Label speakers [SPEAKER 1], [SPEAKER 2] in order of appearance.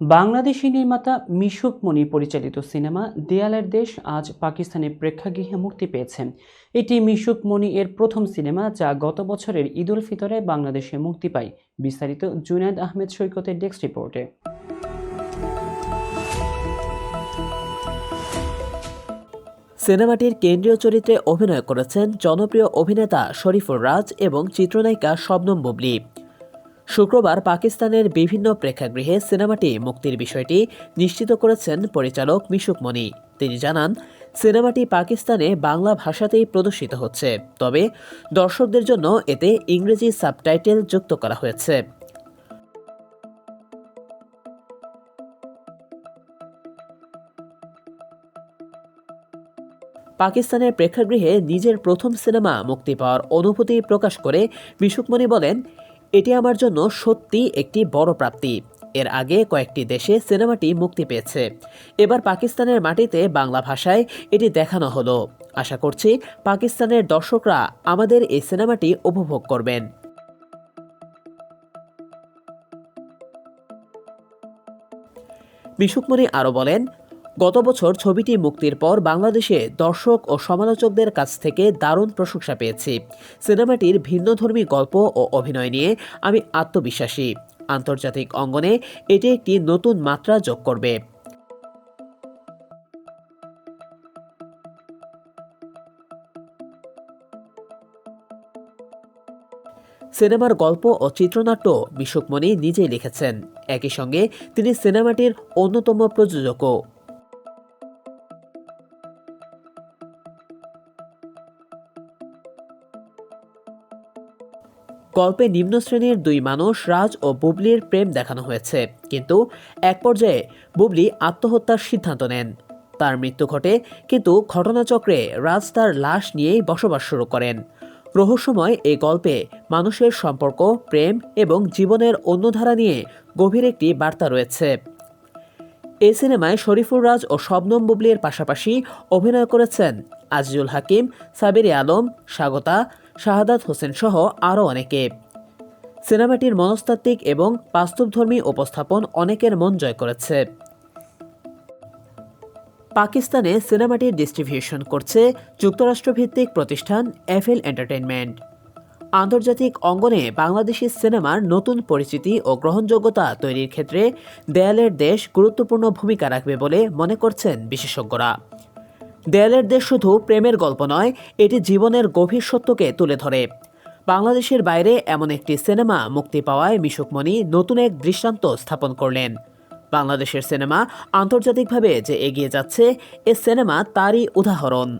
[SPEAKER 1] বাংলাদেশি নির্মাতা মিশুক মনি পরিচালিত সিনেমা দেয়ালের দেশ আজ পাকিস্তানের প্রেক্ষাগৃহে মুক্তি পেয়েছে। এটি মিশুক মনি এর প্রথম সিনেমা যা গত বছরের ঈদ উল ফিতরে বাংলাদেশে মুক্তি পায়। বিস্তারিত জুনায়েদ আহমেদ সৈকতের ডেস্ক রিপোর্টে।
[SPEAKER 2] সিনেমাটির কেন্দ্রীয় চরিত্রে অভিনয় করেছেন জনপ্রিয় অভিনেতা শরীফুর রাজ এবং চিত্রনায়িকা শবনম বুবলী। শুক্রবার পাকিস্তানের বিভিন্ন প্রেক্ষাগৃহে সিনেমাটি মুক্তির বিষয়টি নিশ্চিত করেছেন পরিচালক মিশুক মনি। তিনি জানান, সিনেমাটি পাকিস্তানে বাংলা ভাষাতেই প্রদর্শিত হচ্ছে, তবে দর্শকদের জন্য এতে ইংরেজি সাবটাইটেল যুক্ত করা হয়েছে। পাকিস্তানের প্রেক্ষাগৃহে নিজের প্রথম সিনেমা মুক্তি পাওয়ার অনুভূতি প্রকাশ করে মিশুক মনি বলেন, এটি আমার জন্য সত্যি একটি বড় প্রাপ্তি। এর আগে কয়েকটি দেশে সিনেমাটি মুক্তি পেয়েছে, এবার পাকিস্তানের মাটিতে বাংলা ভাষায় এটি দেখানো হলো। আশা করছি পাকিস্তানের দর্শকরা আমাদের এই সিনেমাটি উপভোগ করবেন। মিশুক মনি আরও বলেন, গত বছর ছবিটি মুক্তির পর বাংলাদেশে দর্শক ও সমালোচকদের কাছ থেকে দারুণ প্রশংসা পেয়েছি। সিনেমাটির ভিন্নধর্মী গল্প ও অভিনয় নিয়ে আমি আত্মবিশ্বাসী। আন্তর্জাতিক অঙ্গনে এটি একটি নতুন মাত্রা যোগ করবে। সিনেমার গল্প ও চিত্রনাট্য মিশুক মনি নিজেই লিখেছেন। একই সঙ্গে তিনি সিনেমাটির অন্যতম প্রযোজকও। গল্পে নিম্ন শ্রেণীর দুই মানুষ রাজ ও বুবলির প্রেম দেখানো হয়েছে, কিন্তু এক পর্যায়ে বুবলি আত্মহত্যার সিদ্ধান্ত নেন। তার মৃত্যু ঘটে, কিন্তু ঘটনাচক্রে রাজ তার লাশ নিয়েই বসবাস শুরু করেন। রহস্যময় এই গল্পে মানুষের সম্পর্ক, প্রেম এবং জীবনের অন্য ধারা নিয়ে গভীর একটি বার্তা রয়েছে। এই সিনেমায় শরীফুর রাজ ও শবনম বুবলির পাশাপাশি অভিনয় করেছেন আজিজুল হাকিম, সাবির আলম, স্বাগতা, শাহাদাত হোসেন সহ আরও অনেকে। সিনেমাটির মনস্তাত্ত্বিক এবং বাস্তবধর্মী উপস্থাপন অনেকের মন জয় করেছে। পাকিস্তানে সিনেমাটির ডিস্ট্রিবিউশন করছে যুক্তরাষ্ট্রভিত্তিক প্রতিষ্ঠান এফএল এন্টারটেইনমেন্ট। আন্তর্জাতিক অঙ্গনে বাংলাদেশি সিনেমার নতুন পরিচিতি ও গ্রহণযোগ্যতা তৈরির ক্ষেত্রে দেয়ালের দেশ গুরুত্বপূর্ণ ভূমিকা রাখবে বলে মনে করছেন বিশেষজ্ঞরা। দেয়ালের দেশ শুধু প্রেমের গল্প নয়, এটি জীবনের গভীর সত্যকে তুলে ধরে। বাংলাদেশের বাইরে এমন একটি সিনেমা মুক্তি পাওয়ায় মিশুক মনি নতুন এক দৃষ্টান্ত স্থাপন করলেন। বাংলাদেশের সিনেমা আন্তর্জাতিকভাবে যে এগিয়ে যাচ্ছে, এ সিনেমা তারই উদাহরণ।